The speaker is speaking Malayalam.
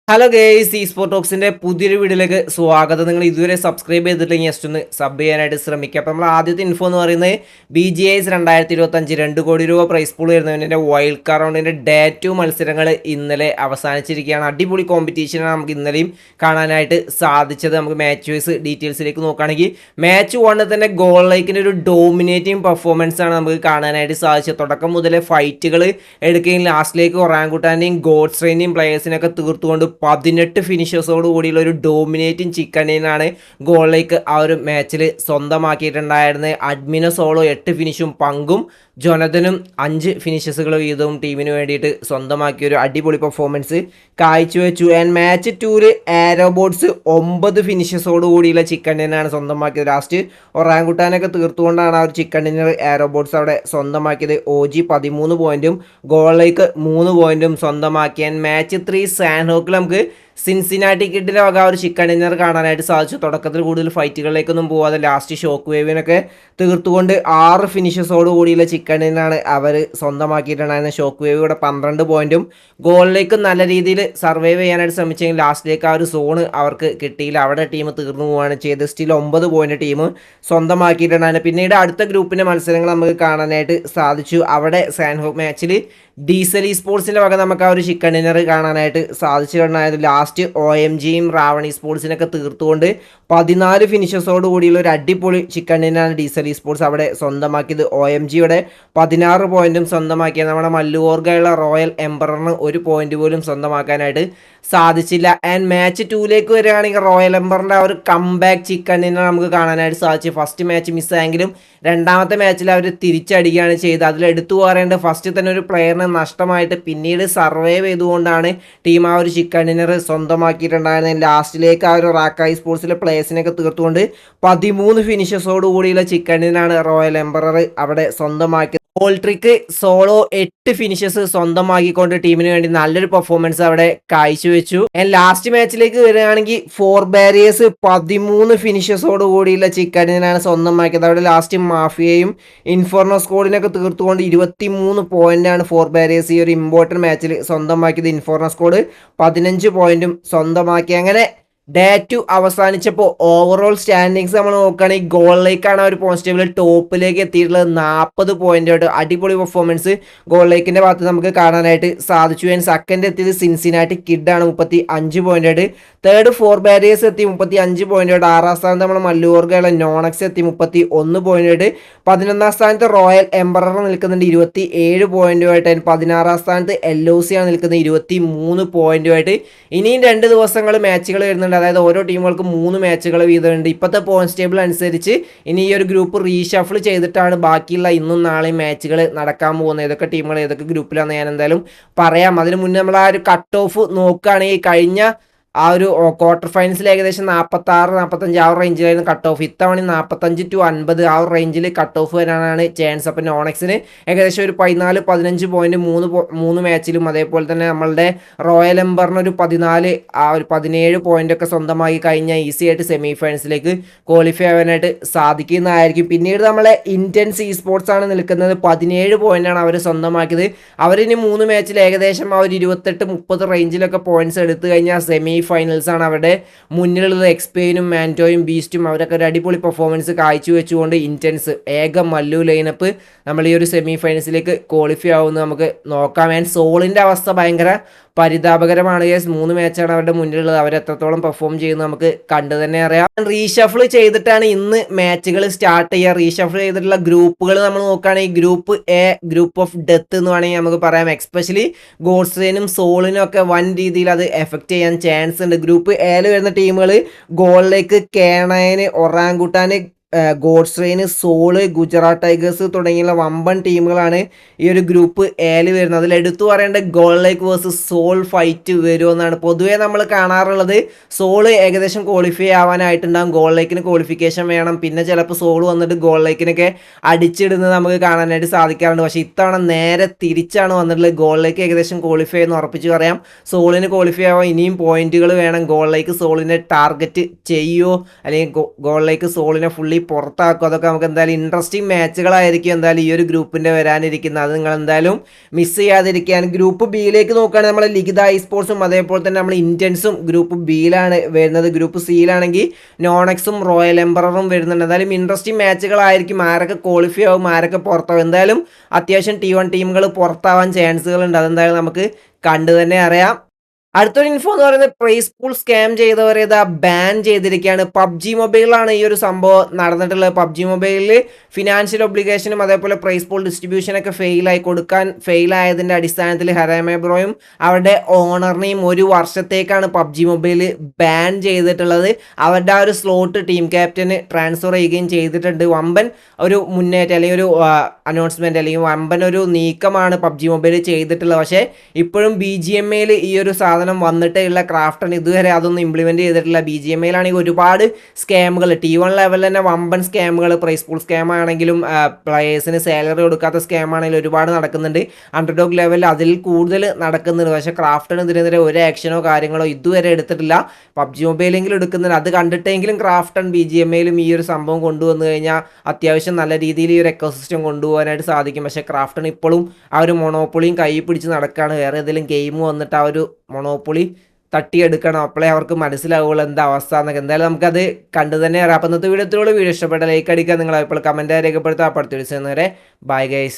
ഹലോ ഗേയ്സ്, ഈ സ്പോർട്ട് ടോക്സിന്റെ പുതിയൊരു വീഡിയോയിലേക്ക് സ്വാഗതം. നിങ്ങൾ ഇതുവരെ സബ്സ്ക്രൈബ് ചെയ്തിട്ടില്ലെങ്കിൽ ജസ്റ്റ് ഒന്ന് സബ് ചെയ്യാനായിട്ട് ശ്രമിക്കുക. അപ്പോൾ നമ്മൾ ആദ്യത്തെ ഇൻഫോ എന്ന് പറയുന്നത് BGIS 2025 2 കോടി രൂപ പ്രൈസ് പൂൾ വരുന്നതിൻ്റെ വൈൽഡ് കാർഡ് റൗണ്ടിൻ്റെ ഡേ 2 മത്സരങ്ങൾ ഇന്നലെ അവസാനിച്ചിരിക്കുകയാണ്. അടിപൊളി കോമ്പറ്റീഷനാണ് നമുക്ക് ഇന്നലെയും കാണാനായിട്ട് സാധിച്ചത്. നമുക്ക് മാച്ച് വൈസ് ഡീറ്റെയിൽസിലേക്ക് നോക്കുകയാണെങ്കിൽ മാച്ച് 1 തന്നെ ഗോൾ ലൈക്കിൻ്റെ ഒരു ഡോമിനേറ്റിംഗ് പെർഫോമൻസ് ആണ് നമുക്ക് കാണാനായിട്ട് സാധിച്ചത്. തുടക്കം മുതലേ ഫൈറ്റുകൾ എടുക്കുകയും ലാസ്റ്റിലേക്ക് ഒറാങ്കുട്ടാൻ്റെയും ഗോഡ്സ്ട്രെയിൻ്റെയും പ്ലേയേഴ്സിനൊക്കെ തീർത്തുകൊണ്ട് 18 ഫിനിഷേഴ്സോട് കൂടിയുള്ള ഒരു ഡോമിനേറ്റിംഗ് ചിക്കനിനാണ് ഗോളിലേക്ക് ആ ഒരു മാച്ചിൽ സ്വന്തമാക്കിയിട്ടുണ്ടായിരുന്നത്. അഡ്മിനോ സോളോ 8 ഫിനിഷും പങ്കും ജൊനതനും 5 ഫിനിഷസുകൾ വീതവും ടീമിന് വേണ്ടിയിട്ട് സ്വന്തമാക്കിയ ഒരു അടിപൊളി പെർഫോമൻസ് കാഴ്ചവെച്ചു. ആൻഡ് മാച്ച് 2 ആരോബോട്ട്സ് 9 ഫിനിഷസോട് കൂടിയുള്ള ചിക്കൻ ഡിന്നറാണ് സ്വന്തമാക്കിയത്. ലാസ്റ്റ് ഒറാങ്കുട്ടാനൊക്കെ തീർത്തുകൊണ്ടാണ് ആ ഒരു ചിക്കൻ ഡിന്നർ ആരോബോട്ട്സ് അവിടെ സ്വന്തമാക്കിയത്. OG 13 പോയിന്റും ഗോളിലേക്ക് 3 പോയിന്റും സ്വന്തമാക്കിയ മാച്ച് 3 സാൻഹോക്കിൽ നമുക്ക് സിൻസിനാറ്റി കിഡിൻ്റെ വക ഒരു ചിക്കൻ ഡിന്നർ കാണാനായിട്ട് സാധിച്ചു. തുടക്കത്തിൽ കൂടുതൽ ഫൈറ്റുകളിലേക്കൊന്നും പോവാതെ ലാസ്റ്റ് ഷോക്ക് വേവിനൊക്കെ തീർത്തുകൊണ്ട് 6 ഫിനിഷസോട് കൂടിയുള്ള ചിക്കൻ ഡിന്നറാണ് അവർ സ്വന്തമാക്കിയിട്ടുണ്ടായിരുന്നത്. ഷോക്ക് വേവ് ഇവിടെ 12 പോയിന്റും ഗോളിലേക്ക് നല്ല രീതിയിൽ സർവൈവ് ചെയ്യാനായിട്ട് ശ്രമിച്ചെങ്കിൽ ലാസ്റ്റിലേക്ക് ആ ഒരു സോണ് അവർക്ക് കിട്ടിയില്ല. അവിടെ ടീം തീർന്നു പോവുകയാണ് ചെയ്തത്. സ്റ്റിൽ 9 പോയിന്റ് ടീം സ്വന്തമാക്കിയിട്ടുണ്ടായിരുന്നു. പിന്നീട് അടുത്ത ഗ്രൂപ്പിൻ്റെ മത്സരങ്ങൾ നമുക്ക് കാണാനായിട്ട് സാധിച്ചു. അവിടെ സാൻഹോക്ക് മാച്ചിൽ ഡീസൽ സ്പോർട്സിൻ്റെ വക നമുക്ക് ആ ഒരു ചിക്കൻ ഡിന്നർ കാണാനായിട്ട് സാധിച്ചിട്ടുണ്ടായിരുന്നു. ലാസ്റ്റ് OMGയും റാവണി സ്പോർട്സിനൊക്കെ തീർത്തുകൊണ്ട് 14 ഫിനിഷസോട് കൂടിയുള്ള ഒരു അടിപൊളി ചിക്കൻ ഡിന്നറാണ് ഡീസൽ സ്പോർട്സ് അവിടെ സ്വന്തമാക്കിയത്. OMGയുടെ 16 പോയിന്റും സ്വന്തമാക്കിയത്. നമ്മുടെ മല്ലുകോർഗയുള്ള റോയൽ എംബററിന് 1 പോയിന്റ് പോലും സ്വന്തമാക്കാനായിട്ട് സാധിച്ചില്ല. ആൻഡ് മാച്ച് 2ലേക്ക് വരികയാണെങ്കിൽ റോയൽ എംബറിൻ്റെ ആ ഒരു കംബാക്ക് ചിക്കൻ ഡിന്നർ നമുക്ക് കാണാനായിട്ട് സാധിച്ചു. ഫസ്റ്റ് മാച്ച് മിസ്സായെങ്കിലും രണ്ടാമത്തെ മാച്ചിൽ അവർ തിരിച്ചടിക്കുകയാണ് ചെയ്തത്. അതിൽ എടുത്തു പറയേണ്ടത് ഫസ്റ്റ് തന്നെ ഒരു പ്ലെയറിന് നഷ്ടമായിട്ട് പിന്നീട് സർവൈവ് ചെയ്തുകൊണ്ടാണ് ടീം ആ ഒരു ചിക്കൻ ഡിന്നർ സ്വന്തമാക്കിയിട്ടുണ്ടായിരുന്നത്. ലാസ്റ്റിലേക്ക് ആ ഒരു റാക്കായി സ്പോർട്സിലെ പ്ലേയേഴ്സിനൊക്കെ തീർത്തുകൊണ്ട് 13 ഫിനിഷസോട് കൂടിയുള്ള ചിക്കൻ ഡിന്നറാണ് റോയൽ എംബറർ അവിടെ സ്വന്തമാക്കിയത്. പോൾട്രിക്ക് സോളോ 8 ഫിനിഷസ് സ്വന്തമാക്കിക്കൊണ്ട് ടീമിന് വേണ്ടി നല്ലൊരു പെർഫോമൻസ് അവിടെ കാഴ്ചവെച്ചു. ലാസ്റ്റ് മാച്ചിലേക്ക് വരികയാണെങ്കിൽ 4 ബാരിയേഴ്സ് 13 ഫിനിഷസോട് കൂടിയുള്ള ചിക്കനിനാണ് സ്വന്തമാക്കിയത്. അവിടെ ലാസ്റ്റ് മാഫിയയും ഇൻഫോർണോ സ്കോഡിനൊക്കെ തീർത്തുകൊണ്ട് 23 പോയിന്റാണ് 4 ബാരിയേഴ്സ് ഈ ഒരു ഇമ്പോർട്ടൻറ്റ് മാച്ചിൽ സ്വന്തമാക്കിയത്. ഇൻഫോർണോ സ്കോഡ് 15 പോയിന്റും സ്വന്തമാക്കി. അങ്ങനെ ഡേ 2 അവസാനിച്ചപ്പോൾ ഓവറോൾ സ്റ്റാൻഡിങ്സ് നമ്മൾ നോക്കുകയാണെങ്കിൽ ഗോളിലേക്കാണ് ആ ഒരു പോയിന്റ് ടേബിളിൽ ടോപ്പിലേക്ക് എത്തിയിട്ടുള്ളത്. 40 പോയിന്റായിട്ട് അടിപൊളി പെർഫോമൻസ് ഗോളിലേക്കിൻ്റെ ഭാഗത്ത് നമുക്ക് കാണാനായിട്ട് സാധിച്ചു. ആൻഡ് സെക്കൻഡ് എത്തിയത് സിൻസിനാറ്റി കിഡാണ് 35 പോയിന്റായിട്ട്. തേർഡ് 4 ബാരിയേഴ്സ് എത്തി 35 പോയിന്റായിട്ട്. 6ാം സ്ഥാനത്ത് നമ്മൾ മല്ലൂർഗയുള്ള നോണക്സ് എത്തി 31 പോയിന്റായിട്ട്. 11ാം സ്ഥാനത്ത് റോയൽ എംബറർ നിൽക്കുന്നുണ്ട് 27 പോയിന്റുമായിട്ട്. 16ാം സ്ഥാനത്ത് LOC ആണ് നിൽക്കുന്നത് 23 പോയിന്റുമായിട്ട്. ഇനിയും 2 ദിവസങ്ങൾ മാച്ചുകൾ വരുന്നുണ്ട്. അതായത് ഓരോ ടീമുകൾക്ക് 3 മാച്ചുകൾ വീതമുണ്ട്. ഇപ്പോഴത്തെ പോയിന്റ് ടേബിൾ അനുസരിച്ച് ഇനി ഈ ഒരു ഗ്രൂപ്പ് റീഷഫിൾ ചെയ്തിട്ടാണ് ബാക്കിയുള്ള ഇന്നും നാളെയും മാച്ചുകൾ നടക്കാൻ പോകുന്നത്. ഏതൊക്കെ ടീമുകൾ ഏതൊക്കെ ഗ്രൂപ്പിലാണെന്ന് ഞാൻ എന്തായാലും പറയാം. അതിന് മുന്നേ നമ്മൾ ആ ഒരു കട്ട് ഓഫ് നോക്കുകയാണെങ്കിൽ കഴിഞ്ഞ ആ ഒരു ക്വാർട്ടർ ഫൈനൽസിൽ ഏകദേശം 46-45 ആ ഒരു റേഞ്ചിലായിരുന്നു കട്ട് ഓഫ്. ഇത്തവണ 45 to 50 ആ ഒരു റേഞ്ചിൽ കട്ട് ഓഫ് വരാനാണ് ചാൻസ്. അപ്പം നോണക്സിന് ഏകദേശം ഒരു 14-15 പോയിന്റ് 3 മാച്ചിലും, അതേപോലെ തന്നെ നമ്മളുടെ റോയൽ എംബറിന് ഒരു 14 ആ ഒരു 17 പോയിന്റൊക്കെ സ്വന്തമായി കഴിഞ്ഞാൽ ഈസി ആയിട്ട് സെമി ഫൈനൽസിലേക്ക് ക്വാളിഫൈ ആവാനായിട്ട് സാധിക്കുന്നതായിരിക്കും. പിന്നീട് നമ്മളെ ഇന്റൻസ് സ്പോർട്സ് ആണ് നിൽക്കുന്നത് 17 പോയിന്റാണ് അവർ സ്വന്തമാക്കിയത്. അവരിനി 3 മാച്ചിൽ ഏകദേശം ആ ഒരു 28-30 റേഞ്ചിലൊക്കെ പോയിന്റ്സ് എടുത്തു കഴിഞ്ഞാൽ സെമി ഫൈനൽസ് ആണ് അവരുടെ മുന്നിലുള്ളത്. എക്സ്പെയിനും മാൻറ്റോയും ബീസ്റ്റും അവരൊക്കെ ഒരു അടിപൊളി പെർഫോമൻസ് കാഴ്ചവെച്ചുകൊണ്ട് ഇന്റൻസ് ഏക മല്ലു ലൈനപ്പ് നമ്മൾ ഈ ഒരു സെമി ഫൈനൽസിലേക്ക് ക്വാളിഫൈ ആവുമെന്ന് നമുക്ക് നോക്കാം. ആൻഡ് സോളിൻ്റെ അവസ്ഥ ഭയങ്കര പരിതാപകരമാണ്. 3 മാച്ചാണ് അവരുടെ മുന്നിലുള്ളത്. അവരെത്രത്തോളം പെർഫോം ചെയ്യുന്നത് നമുക്ക് കണ്ടു തന്നെ അറിയാം. റീഷഫിൾ ചെയ്തിട്ടാണ് ഇന്ന് മാച്ചുകൾ സ്റ്റാർട്ട് ചെയ്യുക. റീഷഫിൾ ചെയ്തിട്ടുള്ള ഗ്രൂപ്പുകൾ നമ്മൾ നോക്കുകയാണെങ്കിൽ group A group of death എന്ന് വേണമെങ്കിൽ നമുക്ക് പറയാം. എക്സ്പെഷ്യലി ഗോഡ്സ്ലേനും സോളിനും ഒക്കെ വൻ രീതിയിൽ അത് എഫക്റ്റ് ചെയ്യാൻ ചാൻസ് ഉണ്ട്. ഗ്രൂപ്പ് Aയിൽ വരുന്ന ടീമുകൾ ഗോളിലേക്ക് കേണയന് ഒറാങ്കുട്ടാന് ഗോഡ്സ്ട്രെയിന് സോള് ഗുജറാത്ത് ടൈഗേഴ്സ് തുടങ്ങിയുള്ള വമ്പൻ ടീമുകളാണ് ഈ ഒരു ഗ്രൂപ്പ് Aയിൽ വരുന്നത്. അതിൽ എടുത്തു പറയേണ്ട ഗോളിലേക്ക് വേഴ്സസ് സോൾ ഫൈറ്റ് വരുമെന്നാണ്. പൊതുവേ നമ്മൾ കാണാറുള്ളത് സോള് ഏകദേശം ക്വാളിഫൈ ആവാനായിട്ടുണ്ടാകും, ഗോളിലേക്കിന് ക്വാളിഫിക്കേഷൻ വേണം, പിന്നെ ചിലപ്പോൾ സോള് വന്നിട്ട് ഗോളിലേക്കിനൊക്കെ അടിച്ചിടുന്നത് നമുക്ക് കാണാനായിട്ട് സാധിക്കാറുണ്ട്. പക്ഷേ ഇത്തവണ നേരെ തിരിച്ചാണ് വന്നിട്ടുള്ളത്. ഗോളിലേക്ക് ഏകദേശം ക്വാളിഫൈ എന്ന് ഉറപ്പിച്ച് പറയാം. സോളിന് ക്വാളിഫൈ ആവാൻ ഇനിയും പോയിന്റുകൾ വേണം. ഗോളിലേക്ക് സോളിനെ ടാർഗറ്റ് ചെയ്യുമോ അല്ലെങ്കിൽ ഗോളിലേക്ക് സോളിനെ ഫുള്ളി പുറത്താക്കും, അതൊക്കെ നമുക്ക് എന്തായാലും ഇൻട്രസ്റ്റിംഗ് മാച്ചുകളായിരിക്കും എന്തായാലും ഈ ഒരു ഗ്രൂപ്പിൻ്റെ വരാനിരിക്കുന്നത്. അത് നിങ്ങൾ എന്തായാലും മിസ് ചെയ്യാതിരിക്കാൻ. ഗ്രൂപ്പ് ബിയിലേക്ക് നോക്കുകയാണെങ്കിൽ നമ്മൾ ലിഖിത സ്പോർട്സും അതേപോലെ തന്നെ നമ്മൾ ഇന്ത്യൻസും ഗ്രൂപ്പ് ബിയിലാണ് വരുന്നത്. ഗ്രൂപ്പ് സിയിലാണെങ്കിൽ നോണെക്സും റോയൽ എംപററും വരുന്നുണ്ട്. എന്തായാലും ഇൻട്രസ്റ്റിംഗ് മാച്ചുകളായിരിക്കും. ആരൊക്കെ ക്വാളിഫൈ ആവും, ആരൊക്കെ പുറത്താവും. എന്തായാലും അത്യാവശ്യം T1 ടീമുകൾ പുറത്താവാൻ ചാൻസുകളുണ്ട്. അതെന്തായാലും നമുക്ക് കണ്ടു തന്നെ അറിയാം. അടുത്തൊരു ഇൻഫോ എന്ന് പറയുന്നത് പ്രൈസ് പൂൾ സ്കാം ചെയ്തവരെ ഇതാ ബാൻ ചെയ്തിരിക്കുകയാണ്. പബ്ജി മൊബൈലിലാണ് ഈ ഒരു സംഭവം നടന്നിട്ടുള്ളത്. പബ്ജി മൊബൈലിൽ ഫിനാൻഷ്യൽ ഒബ്ലിഗേഷനും അതേപോലെ പ്രൈസ് പൂൾ ഡിസ്ട്രിബ്യൂഷനൊക്കെ ഫെയിലായതിൻ്റെ അടിസ്ഥാനത്തിൽ ഹരാമേ ബ്രോയും അവരുടെ ഓണറിനെയും 1 വർഷത്തേക്കാണ് പബ്ജി മൊബൈൽ ബാൻ ചെയ്തിട്ടുള്ളത്. അവരുടെ ആ ഒരു സ്ലോട്ട് ടീം ക്യാപ്റ്റന് ട്രാൻസ്ഫർ ചെയ്യുകയും ചെയ്തിട്ടുണ്ട്. വമ്പൻ ഒരു മുന്നേറ്റം അല്ലെങ്കിൽ ഒരു അനൗൺസ്മെൻറ്റ് അല്ലെങ്കിൽ വമ്പൻ ഒരു നീക്കമാണ് പബ്ജി മൊബൈൽ ചെയ്തിട്ടുള്ളത്. പക്ഷേ ഇപ്പോഴും BGMAയിൽ ഈ ഒരു സാധനം വന്നിട്ടേ ഉള്ള. ക്രാഫ്റ്റൺ ഇതുവരെ അതൊന്നും ഇംപ്ലിമെൻറ്റ് ചെയ്തിട്ടില്ല. BGMAയിലാണെങ്കിൽ ഒരുപാട് സ്കാമുകൾ, T1 ലെവലിൽ തന്നെ വമ്പൻ സ്കാമുകൾ, പ്രൈസ് പൂൾ സ്കാം ആണെങ്കിലും പ്ലെയേഴ്സിന് സാലറി കൊടുക്കാത്ത സ്കാം ആണെങ്കിലും ഒരുപാട് നടക്കുന്നുണ്ട്. അണ്ടർഡോഗ് ലെവലിൽ അതിൽ കൂടുതൽ നടക്കുന്നുണ്ട്. പക്ഷേ ക്രാഫ്റ്റൺ ഇതിനെതിരെ ഒരു ആക്ഷനോ കാര്യങ്ങളോ ഇതുവരെ എടുത്തിട്ടില്ല. പബ്ജി മൊബൈലെങ്കിലും എടുക്കുന്നുണ്ട്. അത് കണ്ടിട്ടെങ്കിലും ക്രാഫ്റ്റൺ BGMAയിലും ഈ ഒരു സംഭവം കൊണ്ടുവന്നു കഴിഞ്ഞാൽ അത്യാവശ്യം നല്ല രീതിയിൽ ഈ ഒരു എക്കോസിസ്റ്റം കൊണ്ടുപോകാനായിട്ട് സാധിക്കും. പക്ഷേ ക്രാഫ്റ്റൺ ഇപ്പോഴും ആ ഒരു മൊണോപ്പൊളിയും കൈ പിടിച്ച് നടക്കുകയാണ്. വേറെ ഏതെങ്കിലും ഗെയിം വന്നിട്ട് ആ ഒരു മൊണോപ്പൊളി തട്ടിയെടുക്കണം. അപ്പോഴേ അവർക്ക് മനസ്സിലാവുള്ളൂ എന്താ അവസ്ഥ എന്നൊക്കെ. എന്തായാലും നമുക്കത് കണ്ടു തന്നെ അറിയാം. അപ്പം ഇന്നത്തെ വീഡിയോ ഇഷ്ടപ്പെട്ട ലൈക്ക് അടിക്കുക. നിങ്ങൾ ഇപ്പോൾ കമൻറ്റ് രേഖപ്പെടുത്തുക. അപ്പോൾ അടുത്ത ദിവസം വരെ ബൈ ഗൈസ്.